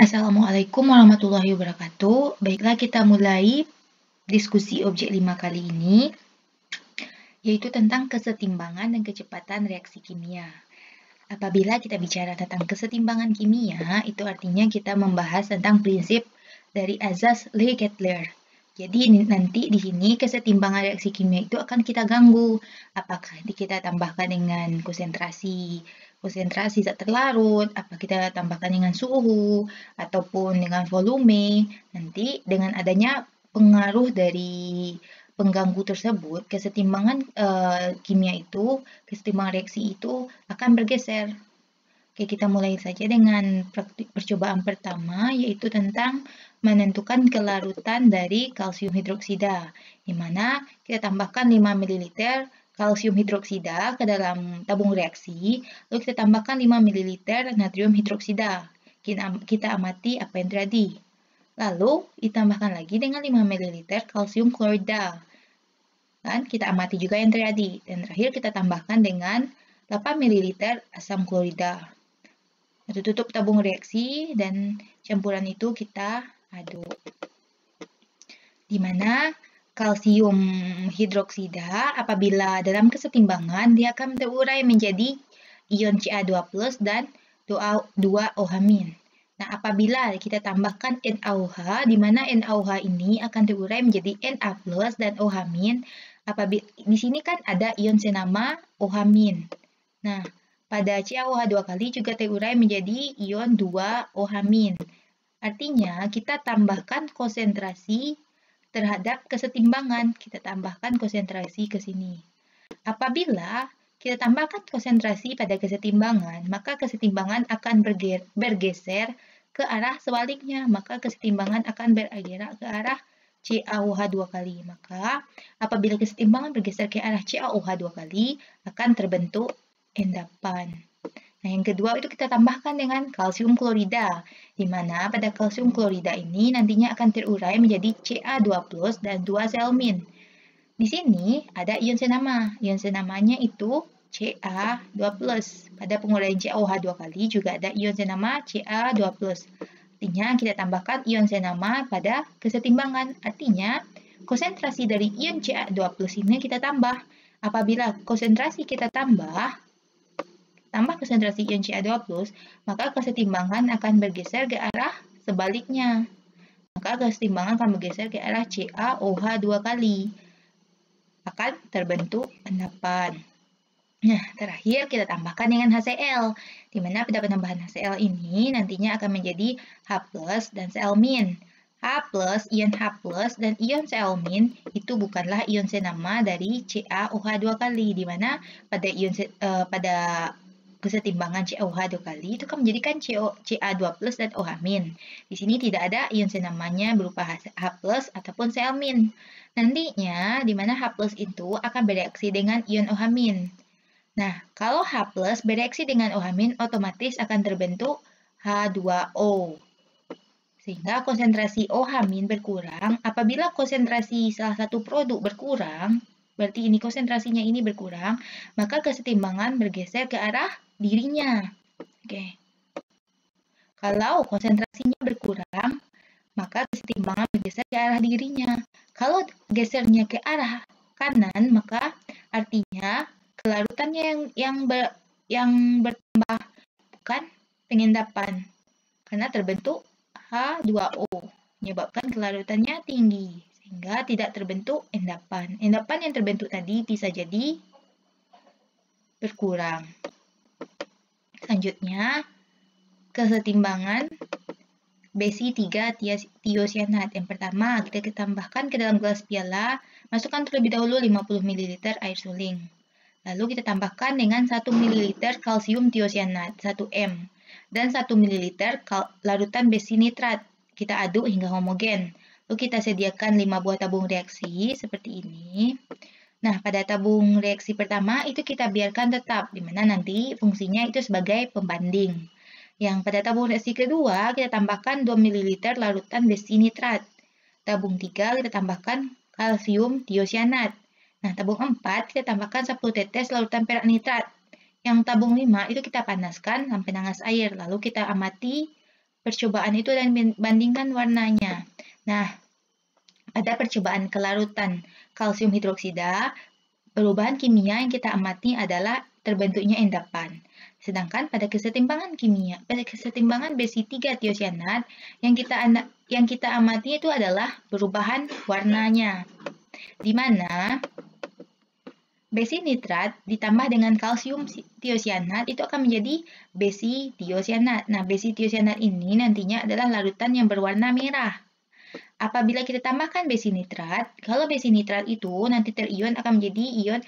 Assalamualaikum warahmatullahi wabarakatuh. Baiklah, kita mulai diskusi objek 5 kali ini, yaitu tentang kesetimbangan dan kecepatan reaksi kimia. Apabila kita bicara tentang kesetimbangan kimia, itu artinya kita membahas tentang prinsip dari azas Leggetler. Jadi nanti di sini kesetimbangan reaksi kimia itu akan kita ganggu. Apakah kita tambahkan dengan konsentrasi zat terlarut, apa kita tambahkan dengan suhu, ataupun dengan volume. Nanti dengan adanya pengaruh dari pengganggu tersebut, kesetimbangan kesetimbangan reaksi itu akan bergeser. Oke, kita mulai saja dengan percobaan pertama, yaitu tentang menentukan kelarutan dari kalsium hidroksida, di mana kita tambahkan 5 ml kalsium hidroksida ke dalam tabung reaksi, lalu kita tambahkan 5 ml natrium hidroksida. Kita amati apa yang terjadi. Lalu ditambahkan lagi dengan 5 ml kalsium klorida. Dan kita amati juga yang terjadi. Dan terakhir kita tambahkan dengan 8 ml asam klorida. Lalu tutup tabung reaksi dan campuran itu kita aduk. Di mana kalsium hidroksida apabila dalam kesetimbangan dia akan terurai menjadi ion Ca2+ dan 2OH-. Nah, apabila kita tambahkan NaOH, di mana NaOH ini akan terurai menjadi Na+ dan OH-. Apabila di sini kan ada ion senama OH-. Nah, pada CaOH 2 kali juga terurai menjadi ion 2OH-. Artinya, kita tambahkan konsentrasi terhadap kesetimbangan. Kita tambahkan konsentrasi ke sini. Apabila kita tambahkan konsentrasi pada kesetimbangan, maka kesetimbangan akan bergeser ke arah sebaliknya. Maka kesetimbangan akan bergerak ke arah CaOH 2 kali. Maka apabila kesetimbangan bergeser ke arah CaOH 2 kali, akan terbentuk endapan. Nah, yang kedua itu kita tambahkan dengan kalsium klorida, di mana pada kalsium klorida ini nantinya akan terurai menjadi Ca2+ dan 2-selmin. Di sini ada ion senama. Ion senamanya itu Ca2+. Pada penguraian CaOH 2 kali juga ada ion senama Ca2+. Artinya kita tambahkan ion senama pada kesetimbangan. Artinya konsentrasi dari ion Ca2+ ini kita tambah. Apabila konsentrasi kita tambah konsentrasi ion Ca2+, maka kesetimbangan akan bergeser ke arah sebaliknya. Maka kesetimbangan akan bergeser ke arah CaOH 2 kali. Akan terbentuk endapan. Nah, terakhir kita tambahkan dengan HCl, di mana pada penambahan HCl ini nantinya akan menjadi H+ dan Cl-. H+, ion H+, dan ion Cl- itu bukanlah ion senama dari CaOH 2 kali, di mana pada kesetimbangan CaOH 2 kali itu akan menjadikan Ca2+ dan OH-. Di sini tidak ada ion senamanya berupa H+ ataupun Cl-. Nantinya di mana H+ itu akan bereaksi dengan ion OH-. Nah, kalau H+ bereaksi dengan OH- otomatis akan terbentuk H2O. Sehingga konsentrasi OH- berkurang. Apabila konsentrasi salah satu produk berkurang, berarti ini konsentrasinya ini berkurang, maka kesetimbangan bergeser ke arah dirinya. Oke. Kalau konsentrasinya berkurang, maka kesetimbangan bergeser ke arah dirinya. Kalau gesernya ke arah kanan, maka artinya kelarutannya yang bertambah, bukan pengendapan. Karena terbentuk H2O, menyebabkan kelarutannya tinggi, sehingga tidak terbentuk endapan. Endapan yang terbentuk tadi bisa jadi berkurang. Selanjutnya, kesetimbangan besi 3 tiosianat. Yang pertama, kita tambahkan ke dalam gelas piala, masukkan terlebih dahulu 50 ml air suling. Lalu kita tambahkan dengan 1 ml kalsium tiosianat, 1M, dan 1 ml larutan besi nitrat. Kita aduk hingga homogen. Lalu kita sediakan 5 buah tabung reaksi seperti ini. Nah, pada tabung reaksi pertama itu kita biarkan tetap, di mana nanti fungsinya itu sebagai pembanding. Yang pada tabung reaksi kedua, kita tambahkan 2 ml larutan besi nitrat. Tabung 3, kita tambahkan kalsium tiosianat. Nah, tabung 4, kita tambahkan 10 tetes larutan perak nitrat. Yang tabung 5, itu kita panaskan sampai nanas air. Lalu kita amati percobaan itu dan bandingkan warnanya. Nah, pada percobaan kelarutan kalsium hidroksida, perubahan kimia yang kita amati adalah terbentuknya endapan. Sedangkan pada kesetimbangan besi 3 tiosianat yang kita amati itu adalah perubahan warnanya, di mana besi nitrat ditambah dengan kalsium tiosianat itu akan menjadi besi tiosianat. Nah, besi tiosianat ini nantinya adalah larutan yang berwarna merah. Apabila kita tambahkan besi nitrat, kalau besi nitrat itu nanti terion akan menjadi ion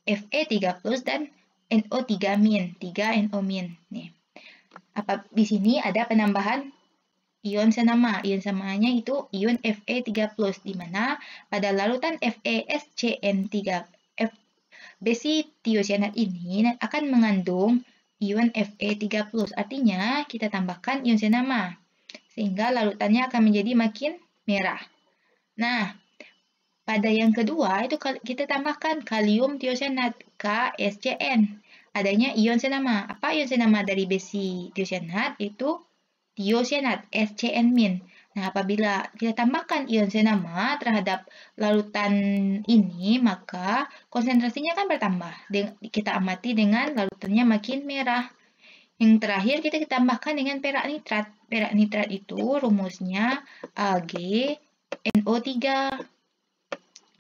Fe3+ dan NO3-, 3NO-. Nih. Di sini ada penambahan ion senama. Ion samanya itu ion Fe3+, di mana pada larutan FeSCN3 besi tiosianat ini akan mengandung ion Fe3+. Artinya kita tambahkan ion senama sehingga larutannya akan menjadi makin merah. Nah, pada yang kedua itu kita tambahkan kalium tiosianat KSCN. Adanya ion senama. Apa ion senama dari besi tiosianat? Itu tiosianat SCN-. Nah, apabila kita tambahkan ion senama terhadap larutan ini, maka konsentrasinya akan bertambah. Kita amati dengan larutannya makin merah. Yang terakhir kita tambahkan dengan perak nitrat. Perak nitrat itu rumusnya AgNO3,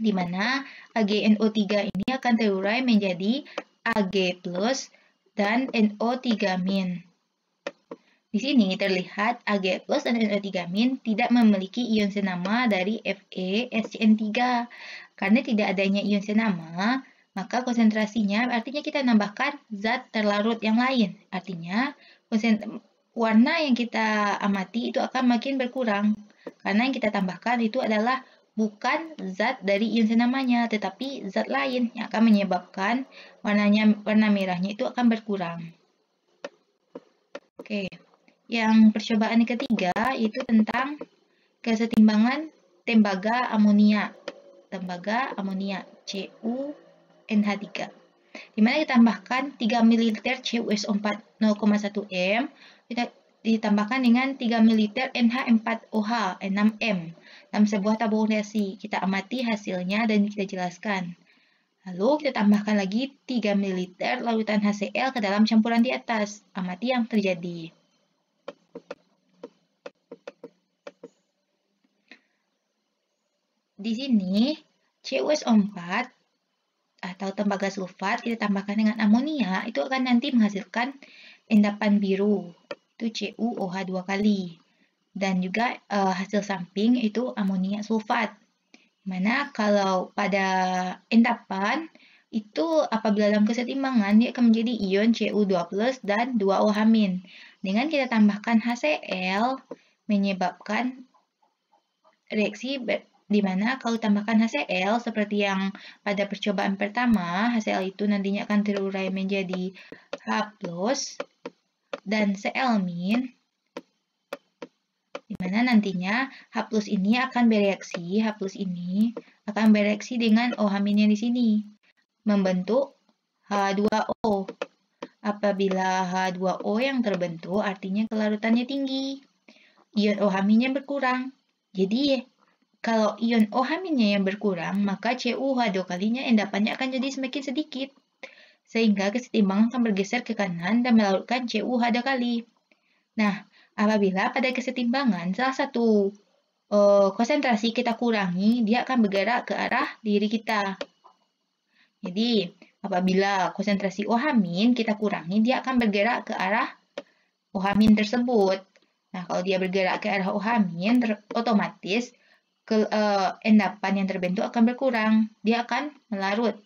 di mana AgNO3 ini akan terurai menjadi Ag+ dan NO3-. Di sini terlihat Ag+ dan NO3- tidak memiliki ion senama dari FeSCN3. Karena tidak adanya ion senama, maka konsentrasinya artinya kita nambahkan zat terlarut yang lain. Artinya warna yang kita amati itu akan makin berkurang. Karena yang kita tambahkan itu adalah bukan zat dari ion senamanya, tetapi zat lain yang akan menyebabkan warna merahnya itu akan berkurang. Oke. Yang percobaan ketiga itu tentang kesetimbangan tembaga amonia. Tembaga amonia CuNH3. Di mana ditambahkan 3 ml CuSO4 0,1 m ditambahkan dengan 3 ml NH4OH 6M dalam sebuah tabung reaksi. Kita amati hasilnya dan kita jelaskan. Lalu kita tambahkan lagi 3 ml larutan HCl ke dalam campuran di atas. Amati yang terjadi. Di sini CuSO4 atau tembaga sulfat kita tambahkan dengan amonia itu akan nanti menghasilkan endapan biru, itu CuOH 2 kali. Dan juga hasil samping itu amonia sulfat. Mana kalau pada endapan itu apabila dalam kesetimbangan dia akan menjadi ion Cu2+ dan 2OH-. Dengan kita tambahkan HCl menyebabkan reaksi di mana kalau tambahkan HCl seperti yang pada percobaan pertama, HCl itu nantinya akan terurai menjadi H+ dan Cl-, di mana nantinya H+ ini akan bereaksi, H+ ini akan bereaksi dengan OH- yang di sini, membentuk H2O. Apabila H2O yang terbentuk, artinya kelarutannya tinggi. Ion OH- berkurang. Jadi, kalau ion OH- yang berkurang, maka CuOH 2 kalinya endapannya akan jadi semakin sedikit. Sehingga kesetimbangan akan bergeser ke kanan dan melarutkan CuOH 2 kali. Nah, apabila pada kesetimbangan salah satu konsentrasi kita kurangi, dia akan bergerak ke arah diri kita. Jadi, apabila konsentrasi OH- kita kurangi, dia akan bergerak ke arah OH- tersebut. Nah, kalau dia bergerak ke arah OH-, otomatis endapan yang terbentuk akan berkurang. Dia akan melarut.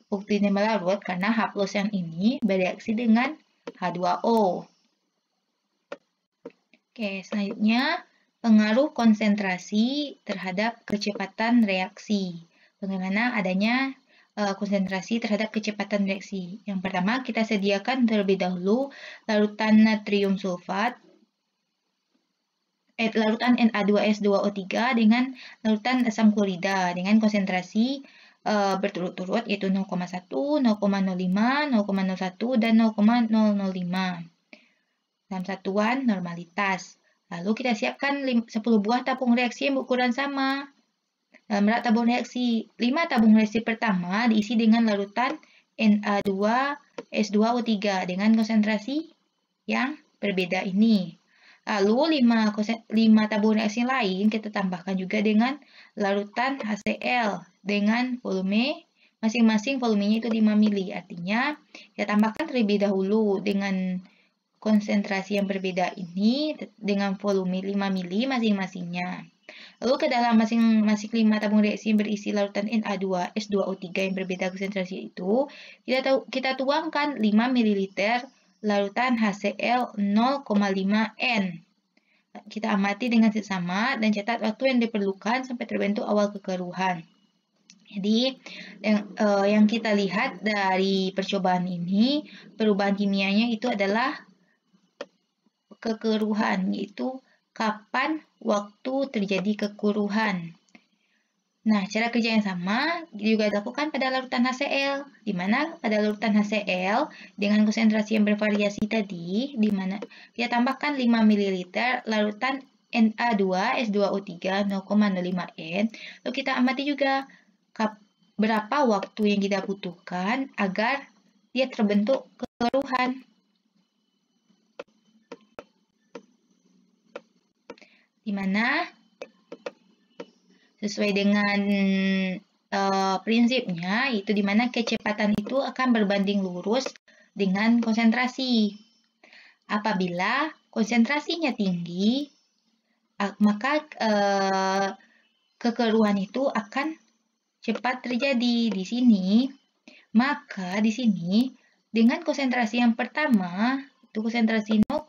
Buktinya melarut karena H+ yang ini bereaksi dengan H2O. Oke, selanjutnya pengaruh konsentrasi terhadap kecepatan reaksi. Bagaimana adanya konsentrasi terhadap kecepatan reaksi. Yang pertama, kita sediakan terlebih dahulu larutan natrium sulfat, larutan Na2S2O3 dengan larutan asam klorida dengan konsentrasi berturut-turut yaitu 0,1, 0,05, 0,01, dan 0,005 dalam satuan normalitas. Lalu kita siapkan 10 buah tabung reaksi yang berukuran sama. Dalam rak tabung reaksi, 5 tabung reaksi pertama diisi dengan larutan Na2S2O3 dengan konsentrasi yang berbeda ini. Lalu 5 tabung reaksi lain kita tambahkan juga dengan larutan HCl dengan volume masing-masing volumenya itu 5 mili. Artinya kita tambahkan terlebih dahulu dengan konsentrasi yang berbeda ini dengan volume 5 mili masing-masingnya. Lalu ke dalam masing-masing 5 tabung reaksi yang berisi larutan Na2S2O3 yang berbeda konsentrasi itu, kita tuangkan 5 ml larutan HCl 0,5 N. Kita amati dengan seksama dan catat waktu yang diperlukan sampai terbentuk awal kekeruhan. Jadi, yang kita lihat dari percobaan ini, perubahan kimianya itu adalah kekeruhan, yaitu kapan waktu terjadi kekuruhan. Nah, cara kerja yang sama juga dilakukan pada larutan HCl, di mana pada larutan HCl dengan konsentrasi yang bervariasi tadi, di mana kita tambahkan 5 ml larutan Na2S2O3 0,05 N, lalu kita amati juga berapa waktu yang kita butuhkan agar dia terbentuk kekeruhan. Di mana sesuai dengan prinsipnya, itu di mana kecepatan itu akan berbanding lurus dengan konsentrasi. Apabila konsentrasinya tinggi, maka kekeruhan itu akan cepat terjadi. Di sini, maka di sini dengan konsentrasi yang pertama, itu konsentrasi 0,1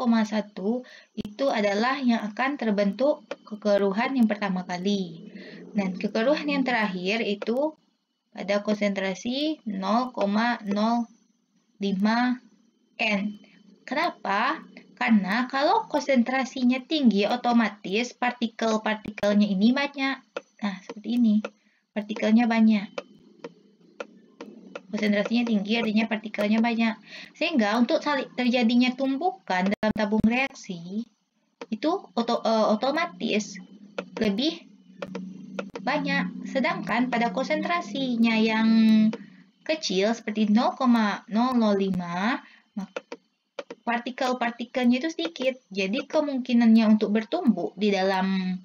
itu adalah yang akan terbentuk kekeruhan yang pertama kali. Dan kekeruhan yang terakhir itu pada konsentrasi 0,05 N. Kenapa? Karena kalau konsentrasinya tinggi, otomatis partikel-partikelnya ini banyak. Nah, seperti ini. Partikelnya banyak. Konsentrasinya tinggi, artinya partikelnya banyak. Sehingga untuk terjadinya tumpukan dalam tabung reaksi, itu otomatis lebih banyak. Sedangkan pada konsentrasinya yang kecil seperti 0,005, partikel-partikelnya itu sedikit. Jadi kemungkinannya untuk bertumbuh di dalam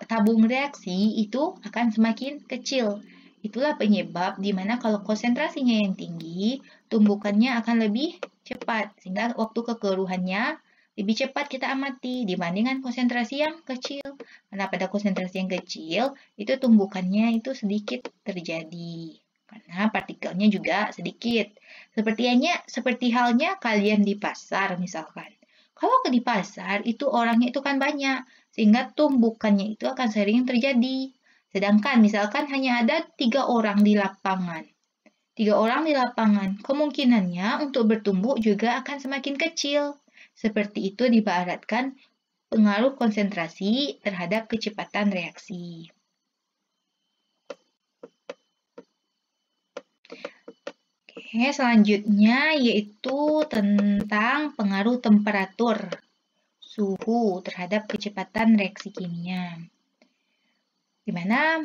tabung reaksi itu akan semakin kecil. Itulah penyebab di mana kalau konsentrasinya yang tinggi, tumbukannya akan lebih cepat. Sehingga waktu kekeruhannya lebih cepat kita amati dibandingkan konsentrasi yang kecil. Karena pada konsentrasi yang kecil, itu tumbukannya itu sedikit terjadi. Karena partikelnya juga sedikit. Seperti halnya kalian di pasar misalkan. Kalau di pasar, itu orangnya itu kan banyak. Sehingga tumbukannya itu akan sering terjadi. Sedangkan misalkan hanya ada 3 orang di lapangan. 3 orang di lapangan, kemungkinannya untuk bertumbuh juga akan semakin kecil. Seperti itu diibaratkan pengaruh konsentrasi terhadap kecepatan reaksi. Oke, selanjutnya yaitu tentang pengaruh temperatur suhu terhadap kecepatan reaksi kimia. Di mana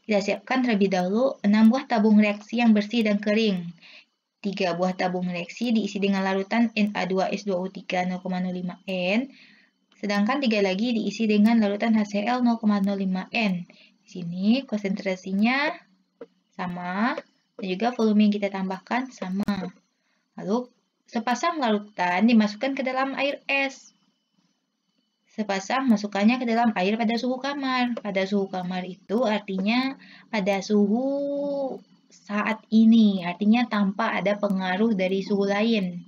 kita siapkan terlebih dahulu 6 buah tabung reaksi yang bersih dan kering. 3 buah tabung reaksi diisi dengan larutan Na2S2O3 0,05 N, sedangkan 3 lagi diisi dengan larutan HCl 0,05 N. Di sini konsentrasinya sama dan juga volume yang kita tambahkan sama. Lalu sepasang larutan dimasukkan ke dalam air es. Sepasang masukkannya ke dalam air pada suhu kamar. Pada suhu kamar itu artinya pada suhu saat ini, artinya tanpa ada pengaruh dari suhu lain.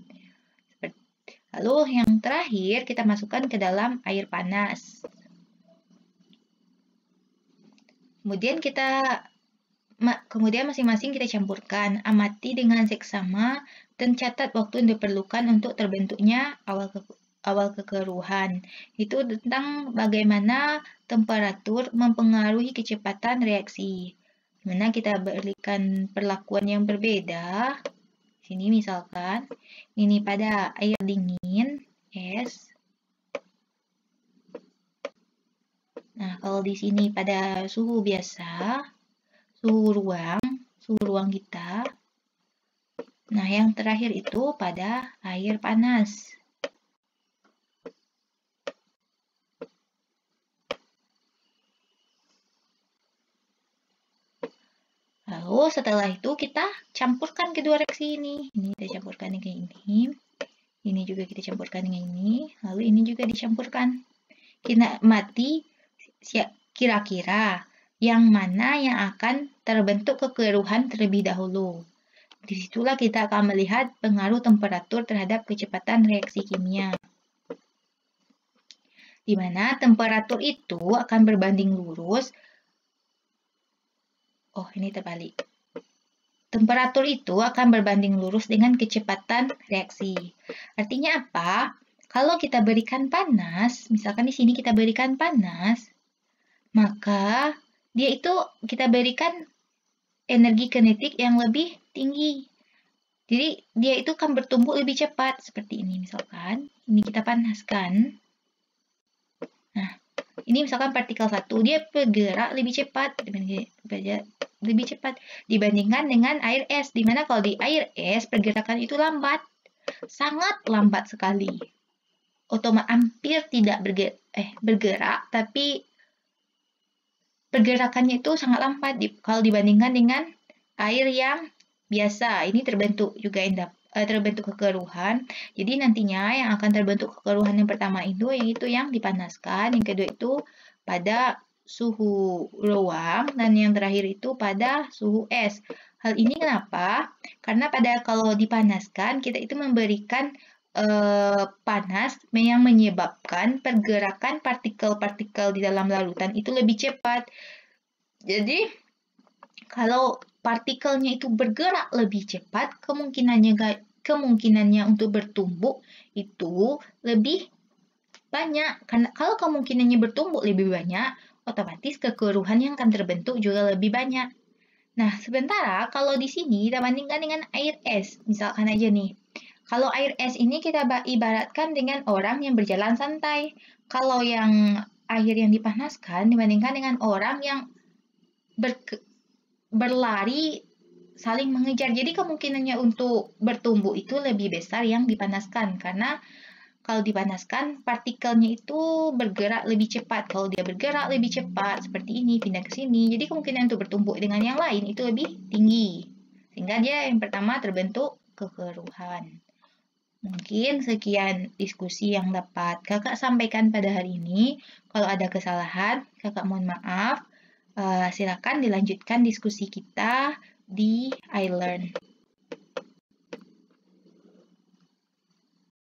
Lalu yang terakhir kita masukkan ke dalam air panas. Kemudian masing-masing kita campurkan, amati dengan seksama dan catat waktu yang diperlukan untuk terbentuknya awal kekeruhan. Itu tentang bagaimana temperatur mempengaruhi kecepatan reaksi. Dimana kita berikan perlakuan yang berbeda. Sini misalkan, ini pada air dingin, es. Kalau di sini pada suhu biasa, suhu ruang kita. Nah, yang terakhir itu pada air panas. Lalu setelah itu kita campurkan kedua reaksi ini. Ini kita campurkan dengan ini. Ini juga kita campurkan dengan ini. Lalu ini juga dicampurkan. Kita mati kira-kira yang mana yang akan terbentuk kekeruhan terlebih dahulu. Disitulah kita akan melihat pengaruh temperatur terhadap kecepatan reaksi kimia. Di mana temperatur itu akan berbanding lurus. Oh, ini terbalik. Temperatur itu akan berbanding lurus dengan kecepatan reaksi. Artinya apa? Kalau kita berikan panas, misalkan di sini kita berikan panas, maka dia itu kita berikan energi kinetik yang lebih tinggi. Jadi dia itu akan bertumbuh lebih cepat seperti ini misalkan. Ini kita panaskan. Nah, ini misalkan partikel 1, dia bergerak lebih cepat dibandingkan dengan air es, di mana kalau di air es pergerakan itu lambat, sangat lambat sekali. Hampir tidak bergerak, tapi pergerakannya itu sangat lambat kalau dibandingkan dengan air yang biasa. Ini terbentuk juga terbentuk kekeruhan. Jadi nantinya yang akan terbentuk kekeruhan yang pertama itu yaitu yang dipanaskan, yang kedua itu pada suhu ruang, dan yang terakhir itu pada suhu es. Hal ini kenapa? Karena kalau dipanaskan kita itu memberikan panas yang menyebabkan pergerakan partikel-partikel di dalam larutan itu lebih cepat. Jadi kalau partikelnya itu bergerak lebih cepat, kemungkinannya untuk bertumbuk itu lebih banyak. Karena kalau kemungkinannya bertumbuk lebih banyak, otomatis kekeruhan yang akan terbentuk juga lebih banyak. Nah, sementara kalau di sini kita bandingkan dengan air es, misalkan aja nih. Kalau air es ini kita ibaratkan dengan orang yang berjalan santai. Kalau yang air yang dipanaskan dibandingkan dengan orang yang berlari saling mengejar. Jadi kemungkinannya untuk bertumbuh itu lebih besar yang dipanaskan. Karena kalau dipanaskan partikelnya itu bergerak lebih cepat. Kalau dia bergerak lebih cepat seperti ini, pindah ke sini. Jadi kemungkinan untuk bertumbuh dengan yang lain itu lebih tinggi. Sehingga dia yang pertama terbentuk kekeruhan. Mungkin sekian diskusi yang dapat kakak sampaikan pada hari ini. Kalau ada kesalahan, kakak mohon maaf. Silakan dilanjutkan diskusi kita di iLearn.